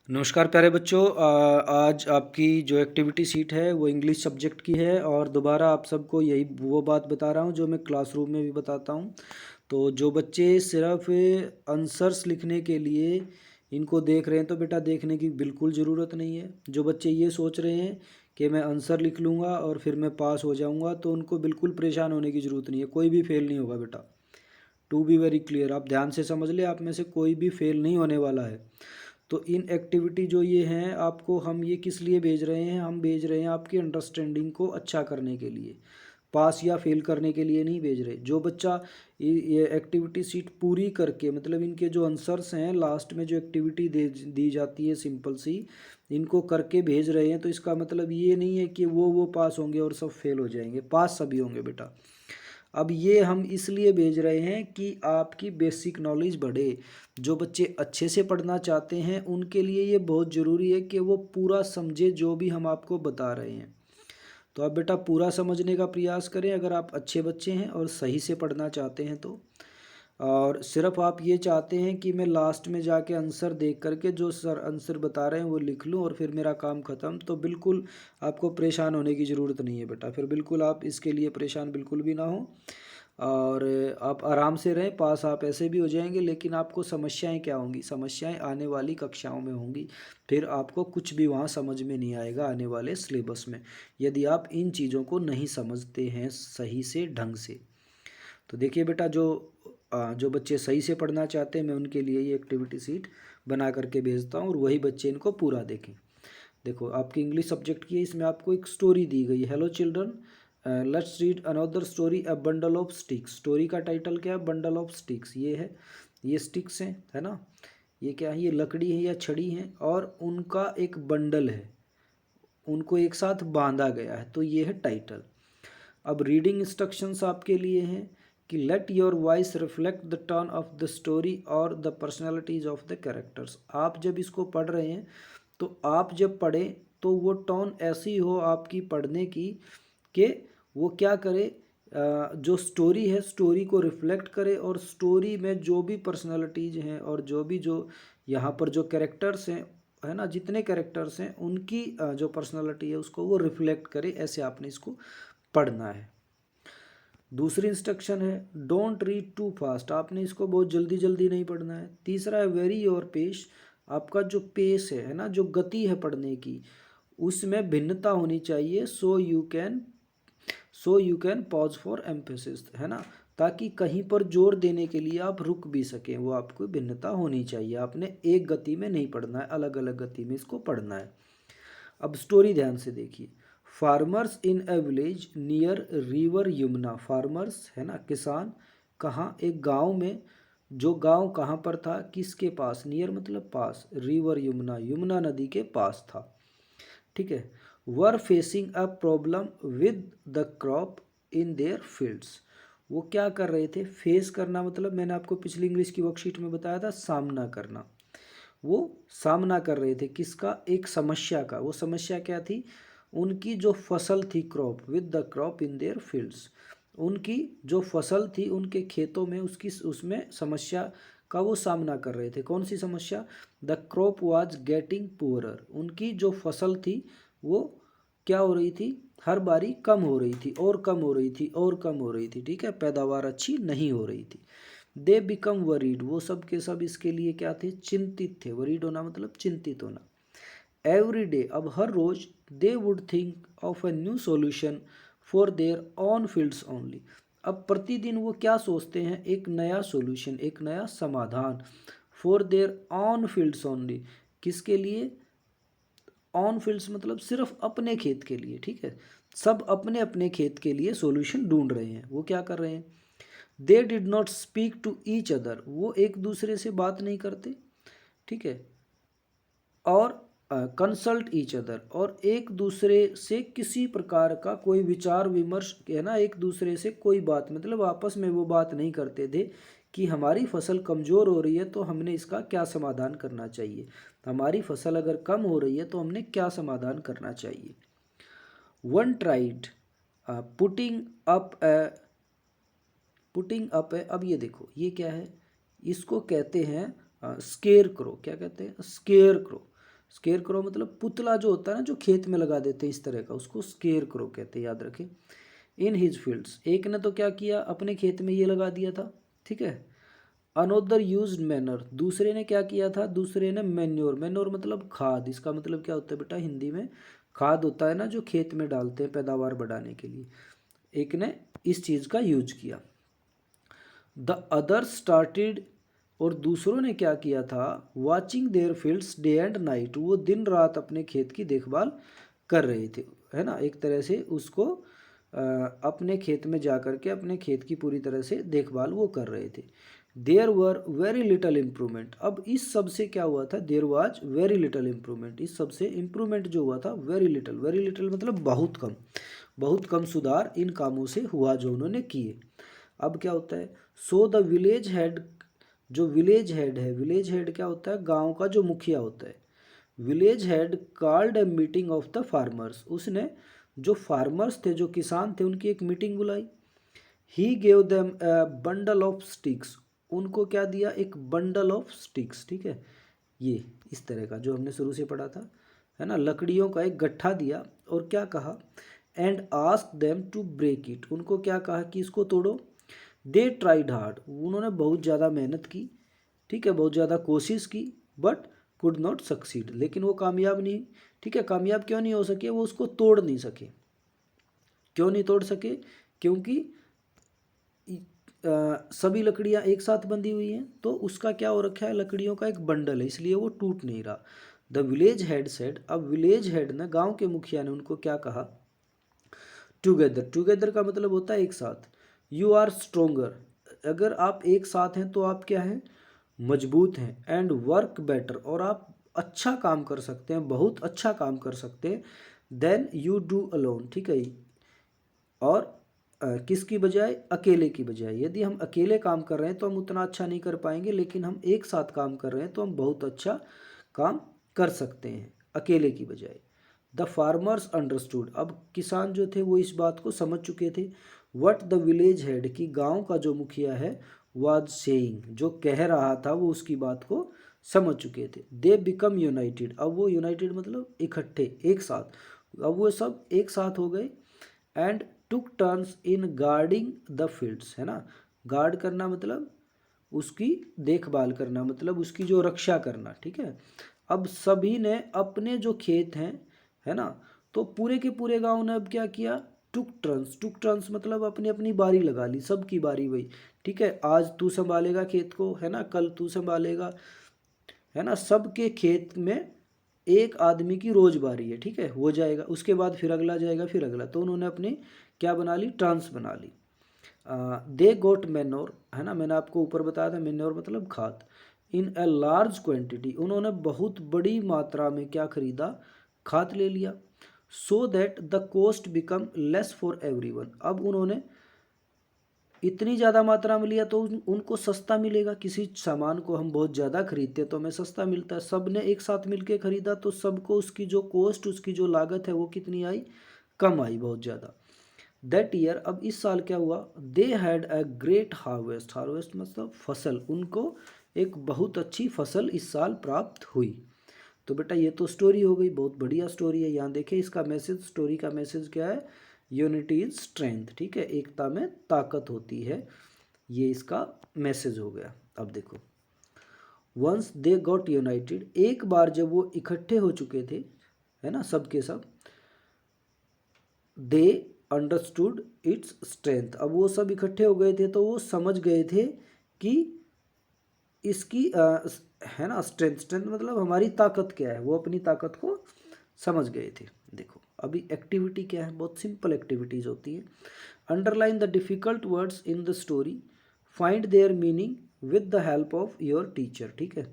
नमस्कार प्यारे बच्चों। आज आपकी जो एक्टिविटी शीट है वो इंग्लिश सब्जेक्ट की है और दोबारा आप सबको यही वो बात बता रहा हूँ जो मैं क्लासरूम में भी बताता हूँ। तो जो बच्चे सिर्फ आंसर्स लिखने के लिए इनको देख रहे हैं तो बेटा देखने की बिल्कुल ज़रूरत नहीं है। जो बच्चे ये सोच रहे हैं कि मैं आंसर लिख लूँगा और फिर मैं पास हो जाऊँगा तो उनको बिल्कुल परेशान होने की ज़रूरत नहीं है। कोई भी फेल नहीं होगा बेटा। टू बी वेरी क्लियर, आप ध्यान से समझ ले, आप में से कोई भी फेल नहीं होने वाला है। तो इन एक्टिविटी जो ये हैं आपको हम ये किस लिए भेज रहे हैं? हम भेज रहे हैं आपकी अंडरस्टैंडिंग को अच्छा करने के लिए, पास या फेल करने के लिए नहीं भेज रहे। जो बच्चा ये एक्टिविटी सीट पूरी करके, मतलब इनके जो आंसर्स हैं लास्ट में जो एक्टिविटी दे दी जाती है सिंपल सी, इनको करके भेज रहे हैं तो इसका मतलब ये नहीं है कि वो पास होंगे और सब फेल हो जाएंगे। पास सभी होंगे बेटा। अब ये हम इसलिए भेज रहे हैं कि आपकी बेसिक नॉलेज बढ़े। जो बच्चे अच्छे से पढ़ना चाहते हैं उनके लिए ये बहुत ज़रूरी है कि वो पूरा समझे जो भी हम आपको बता रहे हैं। तो आप बेटा पूरा समझने का प्रयास करें अगर आप अच्छे बच्चे हैं और सही से पढ़ना चाहते हैं तो। और सिर्फ आप ये चाहते हैं कि मैं लास्ट में जाके आंसर देख करके जो सर आंसर बता रहे हैं वो लिख लूँ और फिर मेरा काम ख़त्म, तो बिल्कुल आपको परेशान होने की ज़रूरत नहीं है बेटा। फिर बिल्कुल आप इसके लिए परेशान बिल्कुल भी ना हो और आप आराम से रहें। पास आप ऐसे भी हो जाएंगे, लेकिन आपको समस्याएं क्या होंगी? समस्याएं आने वाली कक्षाओं में होंगी। फिर आपको कुछ भी वहाँ समझ में नहीं आएगा आने वाले सिलेबस में, यदि आप इन चीज़ों को नहीं समझते हैं सही से ढंग से। तो देखिए बेटा, जो बच्चे सही से पढ़ना चाहते हैं मैं उनके लिए ये एक्टिविटी सीट बना करके भेजता हूँ और वही बच्चे इनको पूरा देखें। देखो आपकी इंग्लिश सब्जेक्ट की है, इसमें आपको एक स्टोरी दी गई है। Hello children, let's read another story, a bundle of sticks. Story का टाइटल क्या है? Bundle of sticks. ये है, ये स्टिक्स हैं, है ना? ये क्या है? ये लकड़ी है या छड़ी है और उनका एक बंडल है, उनको एक साथ बांधा गया है, तो ये है टाइटल। अब रीडिंग इंस्ट्रक्शंस आपके लिए हैं कि let your voice reflect the tone of the story और the personalities of the characters. आप जब इसको पढ़ रहे हैं तो आप जब पढ़ें तो वो टोन ऐसी हो आपकी पढ़ने की कि वो क्या करे, जो स्टोरी है स्टोरी को रिफ्लेक्ट करे और स्टोरी में जो भी पर्सनैलिटीज हैं और जो यहाँ पर जो कैरेक्टर्स हैं, है ना, जितने कैरेक्टर्स हैं उनकी जो पर्सनैलिटी है उसको वो रिफ्लेक्ट करे। ऐसे आपने इसको पढ़ना है। दूसरी इंस्ट्रक्शन है डोंट रीड टू फास्ट। आपने इसको बहुत जल्दी जल्दी नहीं पढ़ना है। तीसरा है वेरी योर पेस। आपका जो पेस है ना, जो गति है पढ़ने की, उसमें भिन्नता होनी चाहिए। So you can pause for emphasis, है ना, ताकि कहीं पर जोर देने के लिए आप रुक भी सकें। वो आपको भिन्नता होनी चाहिए। आपने एक गति में नहीं पढ़ना है, अलग अलग गति में इसको पढ़ना है। अब स्टोरी ध्यान से देखिए। Farmers in A village near river Yamuna. Farmers है ना, किसान, कहाँ? एक गांव में। जो गांव कहाँ पर था? किसके पास? नियर मतलब पास, रिवर यमुना, यमुना नदी के पास था। ठीक है। वर facing a problem with the crop in their fields. वो क्या कर रहे थे? फेस करना मतलब मैंने आपको पिछली इंग्लिश की वर्कशीट में बताया था, सामना करना। वो सामना कर रहे थे किसका? एक समस्या का। वो समस्या क्या थी? उनकी जो फसल थी, crop, with the crop in their fields. उनकी जो फसल थी उनके खेतों में, उसकी उसमें समस्या का वो सामना कर रहे थे। कौन सी समस्या? The crop was getting poorer. उनकी जो फसल थी वो क्या हो रही थी? हर बारी कम हो रही थी और कम हो रही थी और कम हो रही थी। ठीक है, पैदावार अच्छी नहीं हो रही थी। They become worried. वो सब के सब इसके लिए क्या थे? चिंतित थे। वरीड होना मतलब चिंतित होना। एवरी डे, अब हर रोज, they would think of a new solution for their own fields only. अब प्रतिदिन वो क्या सोचते हैं? एक नया सॉल्यूशन, एक नया समाधान। For their own fields only, किसके लिए? ऑन फील्ड्स मतलब सिर्फ अपने खेत के लिए। ठीक है, सब अपने अपने खेत के लिए सॉल्यूशन ढूंढ रहे हैं। वो क्या कर रहे हैं? They did not speak to each other. वो एक दूसरे से बात नहीं करते। ठीक है, और कंसल्ट ईच अदर, और एक दूसरे से किसी प्रकार का कोई विचार विमर्श, है ना, एक दूसरे से कोई बात, मतलब आपस में वो बात नहीं करते थे कि हमारी फसल कमज़ोर हो रही है तो हमने इसका क्या समाधान करना चाहिए। हमारी फसल अगर कम हो रही है तो हमने क्या समाधान करना चाहिए। One tried putting up putting up है। अब ये देखो, ये क्या है? इसको कहते हैं स्केयर क्रो। क्या कहते हैं? Square crow. स्केयर क्रो मतलब पुतला जो होता है ना, जो खेत में लगा देते हैं इस तरह का, उसको स्केयर क्रो कहते हैं, याद रखें। इन हिज फील्ड्स, एक ने तो क्या किया, अपने खेत में ये लगा दिया था, ठीक है। अनोदर यूज्ड मैनर, दूसरे ने क्या किया था, दूसरे ने मैन्योर, मैन्योर मतलब खाद, इसका मतलब क्या होता है बेटा हिंदी में, खाद होता है ना जो खेत में डालते हैं पैदावार बढ़ाने के लिए, एक ने इस चीज़ का यूज किया। द अदर स्टार्टेड, और दूसरों ने क्या किया था, watching there fields day and night, वो दिन रात अपने खेत की देखभाल कर रहे थे, है ना, एक तरह से उसको अपने खेत में जा कर के अपने खेत की पूरी तरह से देखभाल वो कर रहे थे। There were very little improvement, अब इस सब से क्या हुआ था, there was very little improvement, इस सब से इम्प्रूवमेंट जो हुआ था वेरी लिटल, वेरी लिटल मतलब बहुत कम, बहुत कम सुधार इन कामों से हुआ जो उन्होंने किए। अब क्या होता है, सो द विलेज हेड, जो विलेज हेड है, विलेज हेड क्या होता है, गांव का जो मुखिया होता है, village head called a meeting of the farmers, उसने जो फार्मर्स थे, जो किसान थे, उनकी एक मीटिंग बुलाई। He gave them A bundle of sticks, उनको क्या दिया, एक बंडल ऑफ स्टिक्स, ठीक है, ये इस तरह का जो हमने शुरू से पढ़ा था, है ना, लकड़ियों का एक गट्ठा दिया, और क्या कहा, and ask them to break it, उनको क्या कहा कि इसको तोड़ो। दे ट्राइड हार्ड, उन्होंने बहुत ज़्यादा मेहनत की, ठीक है, बहुत ज़्यादा कोशिश की, बट कुड नॉट सक्सीड, लेकिन वो कामयाब नहीं, ठीक है, कामयाब क्यों नहीं हो सके, वो उसको तोड़ नहीं सके, क्यों नहीं तोड़ सके, क्योंकि सभी लकड़ियां एक साथ बंधी हुई हैं, तो उसका क्या हो रखा है, लकड़ियों का एक बंडल है, इसलिए वो टूट नहीं रहा। द विलेज हेड सेड, अब विलेज हेड ने, गांव के मुखिया ने उनको क्या कहा, टुगेदर, टुगेदर का मतलब होता है एक साथ, यू आर स्ट्रोंगर, अगर आप एक साथ हैं तो आप क्या हैं, मजबूत हैं, एंड वर्क बेटर, और आप अच्छा काम कर सकते हैं, बहुत अच्छा काम कर सकते हैं, देन यू डू अलोन, ठीक है, और किसकी बजाय, अकेले की बजाय, यदि हम अकेले काम कर रहे हैं तो हम उतना अच्छा नहीं कर पाएंगे, लेकिन हम एक साथ काम कर रहे हैं तो हम बहुत अच्छा काम कर सकते हैं अकेले की बजाय। द फार्मर्स अंडरस्टूड, अब किसान जो थे वो इस बात को समझ चुके थे, वट द विलेज हेड, की गांव का जो मुखिया है, वाज सेइंग, जो कह रहा था वो उसकी बात को समझ चुके थे। दे बिकम यूनाइटेड, अब वो यूनाइटेड मतलब इकट्ठे, एक साथ, अब वो सब एक साथ हो गए, and took turns in guarding the fields, है ना, गार्ड करना मतलब उसकी देखभाल करना, मतलब उसकी जो रक्षा करना, ठीक है। अब सभी ने अपने जो खेत हैं, है ना, तो पूरे के पूरे गांव ने अब क्या किया, टुक टर्न्स, टुक टर्न्स मतलब अपनी अपनी बारी लगा ली, सबकी बारी वही, ठीक है, आज तू संभालेगा खेत को, है ना, कल तू संभालेगा, है ना, सबके खेत में एक आदमी की रोज बारी है, ठीक है, हो जाएगा, उसके बाद फिर अगला जाएगा, फिर अगला, तो उन्होंने अपनी क्या बना ली, ट्रांस बना ली। दे गोट मैन्योर, है ना, मैंने आपको ऊपर बताया था मैन्योर मतलब खाद, इन ए लार्ज क्वांटिटी, उन्होंने बहुत बड़ी मात्रा में क्या खरीदा, खाद ले लिया, so that the cost become less for everyone, अब उन्होंने इतनी ज़्यादा मात्रा में लिया तो उनको सस्ता मिलेगा, किसी सामान को हम बहुत ज़्यादा खरीदते हैं तो हमें सस्ता मिलता है, सब ने एक साथ मिलके खरीदा तो सबको उसकी जो कॉस्ट, उसकी जो लागत है वो कितनी आई, कम आई, बहुत ज़्यादा। दैट ईयर, अब इस साल क्या हुआ, they had a great harvest, harvest मतलब फसल, उनको एक बहुत अच्छी फसल इस साल प्राप्त हुई। तो बेटा ये तो स्टोरी हो गई, बहुत बढ़िया स्टोरी है, यहाँ देखिए इसका मैसेज, स्टोरी का मैसेज क्या है, यूनिटी इज स्ट्रेंथ, ठीक है, एकता में ताकत होती है, ये इसका मैसेज हो गया। अब देखो, वंस दे गॉट यूनाइटेड, एक बार जब वो इकट्ठे हो चुके थे, है ना, सब के सब, दे अंडरस्टूड इट्स स्ट्रेंथ, अब वो सब इकट्ठे हो गए थे तो वो समझ गए थे कि इसकी है ना, स्ट्रेंथ, स्ट्रेंथ मतलब हमारी ताकत क्या है, वो अपनी ताकत को समझ गए थे। देखो अभी एक्टिविटी क्या है, बहुत सिंपल एक्टिविटीज़ होती है। Underline the difficult words in the story, find there meaning with the help of your teacher, ठीक है।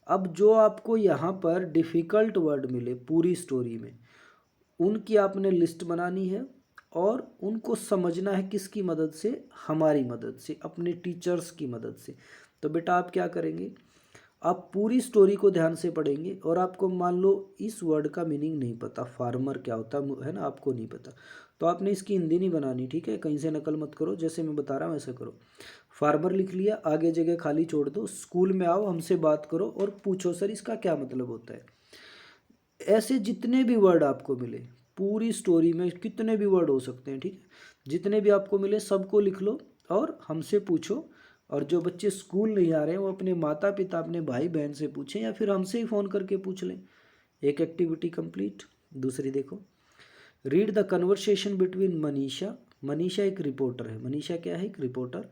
अब जो आपको यहाँ पर डिफ़िकल्ट वर्ड मिले पूरी स्टोरी में, उनकी आपने लिस्ट बनानी है और उनको समझना है किसकी मदद से, हमारी मदद से, अपने टीचर्स की मदद से। तो बेटा आप क्या करेंगे, आप पूरी स्टोरी को ध्यान से पढ़ेंगे और आपको मान लो इस वर्ड का मीनिंग नहीं पता, फार्मर क्या होता है ना, आपको नहीं पता, तो आपने इसकी हिंदी नहीं बनानी, ठीक है, कहीं से नकल मत करो, जैसे मैं बता रहा हूँ ऐसे करो। फार्मर लिख लिया, आगे जगह खाली छोड़ दो, स्कूल में आओ, हमसे बात करो और पूछो सर इसका क्या मतलब होता है। ऐसे जितने भी वर्ड आपको मिले, पूरी स्टोरी में कितने भी वर्ड हो सकते हैं, ठीक है, जितने भी आपको मिले सबको लिख लो और हमसे पूछो। और जो बच्चे स्कूल नहीं आ रहे हैं वो अपने माता पिता, अपने भाई बहन से पूछें या फिर हमसे ही फ़ोन करके पूछ लें। एक एक्टिविटी कंप्लीट। दूसरी देखो, read the conversation between Manisha. Manisha एक रिपोर्टर है। मनीषा क्या है? एक reporter.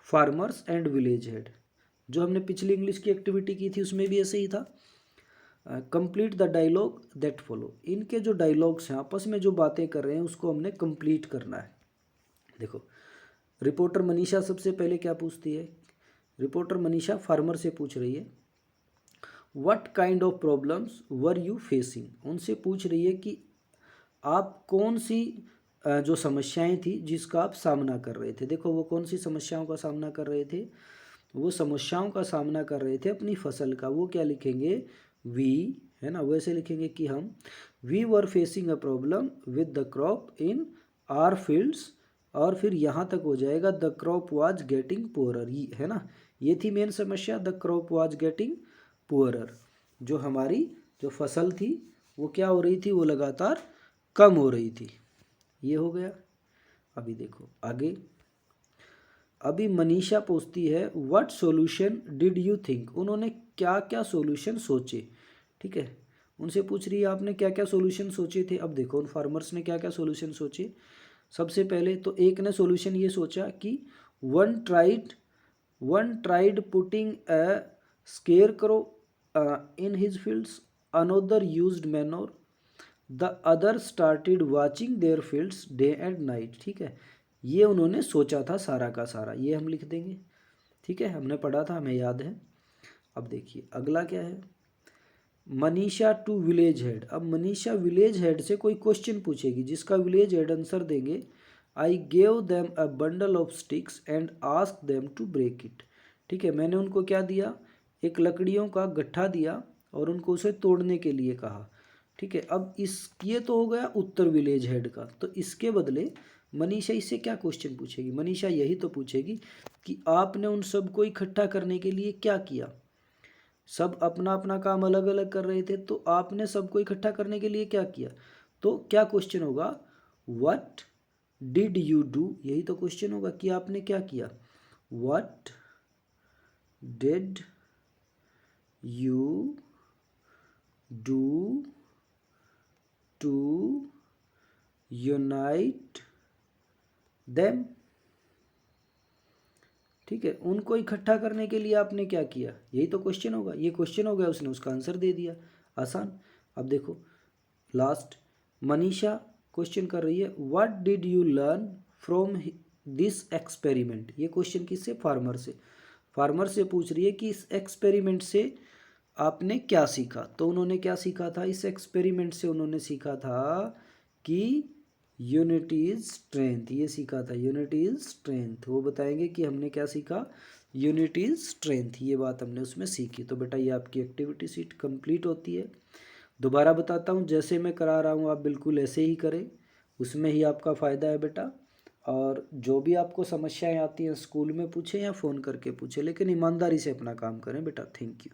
Farmers and village head. जो हमने पिछली इंग्लिश की एक्टिविटी की थी उसमें भी ऐसे ही था। Complete the dialogue that follow. इनके जो डायलॉग्स हैं, आपस में जो बातें कर रहे हैं, उसको हमने कंप्लीट करना है। देखो, रिपोर्टर मनीषा सबसे पहले क्या पूछती है? रिपोर्टर मनीषा फार्मर से पूछ रही है, what kind of problems were you facing. उनसे पूछ रही है कि आप कौन सी जो समस्याएं थी जिसका आप सामना कर रहे थे। देखो, वो कौन सी समस्याओं का सामना कर रहे थे? वो समस्याओं का सामना कर रहे थे अपनी फसल का। वो क्या लिखेंगे? वी, है ना, वैसे लिखेंगे कि हम we were facing a problem with the crop in our fields. और फिर यहाँ तक हो जाएगा the crop was getting poorer, है ना। ये थी मेन समस्या, the crop was getting poorer. जो हमारी जो फसल थी वो क्या हो रही थी? वो लगातार कम हो रही थी। ये हो गया। अभी देखो आगे। अभी मनीषा पूछती है, what solution did you think. उन्होंने क्या क्या सॉल्यूशन सोचे, ठीक है। उनसे पूछ रही है आपने क्या क्या सॉल्यूशन सोचे थे। अब देखो उन फार्मर्स ने क्या क्या सॉल्यूशन सोचे। सबसे पहले तो एक ने सॉल्यूशन ये सोचा कि one tried putting a scarecrow in his fields, another used manure, the other started watching their fields day and night. ठीक है, ये उन्होंने सोचा था सारा का सारा, ये हम लिख देंगे। ठीक है, हमने पढ़ा था, हमें याद है। अब देखिए अगला क्या है, मनीषा टू विलेज हेड। अब मनीषा विलेज हेड से कोई क्वेश्चन पूछेगी जिसका विलेज हेड आंसर देंगे, I gave them a bundle of sticks and ask them to break it. ठीक है, मैंने उनको क्या दिया? एक लकड़ियों का गट्ठा दिया और उनको उसे तोड़ने के लिए कहा। ठीक है, अब इस ये तो हो गया उत्तर विलेज हेड का। तो इसके बदले मनीषा इससे क्या क्वेश्चन पूछेगी? मनीषा यही तो पूछेगी कि आपने उन सबको इकट्ठा करने के लिए क्या किया। सब अपना अपना काम अलग अलग कर रहे थे, तो आपने सबको इकट्ठा करने के लिए क्या किया? तो क्या क्वेश्चन होगा? What did you do. यही तो क्वेश्चन होगा कि आपने क्या किया। What did you do to unite them. ठीक है, उनको इकट्ठा करने के लिए आपने क्या किया, यही तो क्वेश्चन होगा। ये क्वेश्चन हो गया, उसने उसका आंसर दे दिया, आसान। अब देखो लास्ट, मनीषा क्वेश्चन कर रही है, what did you learn from this experiment. ये क्वेश्चन किससे? फार्मर से। फार्मर से पूछ रही है कि इस एक्सपेरिमेंट से आपने क्या सीखा। तो उन्होंने क्या सीखा था? इस एक्सपेरिमेंट से उन्होंने सीखा था कि यूनिटी इज स्ट्रेंथ। ये सीखा था, यूनिटी इज स्ट्रेंथ। वो बताएंगे कि हमने क्या सीखा, यूनिटी इज स्ट्रेंथ। ये बात हमने उसमें सीखी। तो बेटा ये आपकी एक्टिविटी शीट कंप्लीट होती है। दोबारा बताता हूँ, जैसे मैं करा रहा हूँ आप बिल्कुल ऐसे ही करें, उसमें ही आपका फ़ायदा है बेटा। और जो भी आपको समस्याएं आती हैं स्कूल में पूछें या फ़ोन करके पूछें, लेकिन ईमानदारी से अपना काम करें बेटा। Thank you.